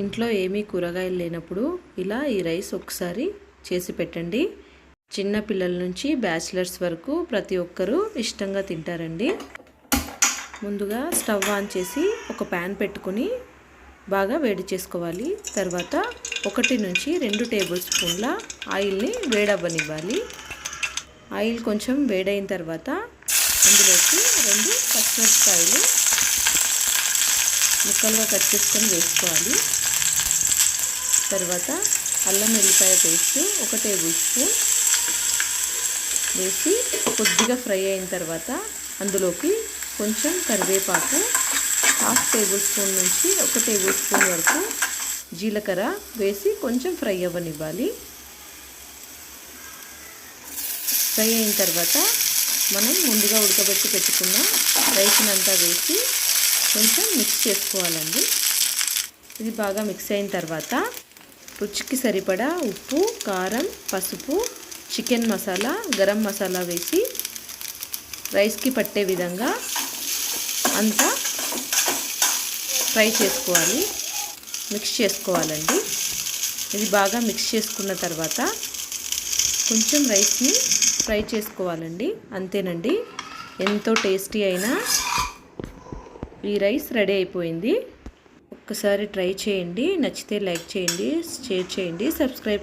ఇంట్లో ఏమీ కూరగాయలు లేనప్పుడు ఇలా ఈ రైస్ ఒకసారి చేసి పెట్టండి. చిన్న పిల్లల నుంచి బ్యాచిలర్స్ వరకు ప్రతి ఒక్కరూ ఇష్టంగా తింటారండి. ముందుగా స్టవ్ ఆన్ చేసి ఒక ప్యాన్ పెట్టుకొని బాగా వేడి చేసుకోవాలి. తర్వాత 1 నుంచి 2 టేబుల్ స్పూన్ల ఆయిల్ని వేడవ్వనివ్వాలి. ఆయిల్ కొంచెం వేడైన తర్వాత అందులోకి 2 పచ్చిమిరపకాయలు ముక్కలుగా కట్ చేసుకొని వేసుకోవాలి. తర్వాత అల్లం వెల్లిపాయ పేస్ట్ 1 టేబుల్ స్పూన్ వేసి కొద్దిగా ఫ్రై అయిన తర్వాత అందులోకి కొంచెం కరివేపాకు, 1/2 టేబుల్ స్పూన్ నుంచి 1 టేబుల్ స్పూన్ వరకు జీలకర్ర వేసి కొంచెం ఫ్రై అవ్వనివ్వాలి. ఫ్రై అయిన తర్వాత మనం ముందుగా ఉడకబెట్టి పెట్టుకున్న రైస్ని అంతా వేసి కొంచెం మిక్స్ చేసుకోవాలండి. ఇది బాగా మిక్స్ అయిన తర్వాత రుచికి సరిపడా ఉప్పు, కారం, పసుపు, చికెన్ మసాలా, గరం మసాలా వేసి రైస్కి పట్టే విధంగా అంతా ఫ్రై చేసుకోవాలి, మిక్స్ చేసుకోవాలండి. ఇది బాగా మిక్స్ చేసుకున్న తర్వాత కొంచెం రైస్ని ఫ్రై చేసుకోవాలండి. అంతేనండి, ఎంతో టేస్టీ అయిన ఈ రైస్ రెడీ అయిపోయింది. ఒక్కసారి ట్రై చేయండి. నచ్చితే లైక్ చేయండి, షేర్ చేయండి, సబ్స్క్రైబ్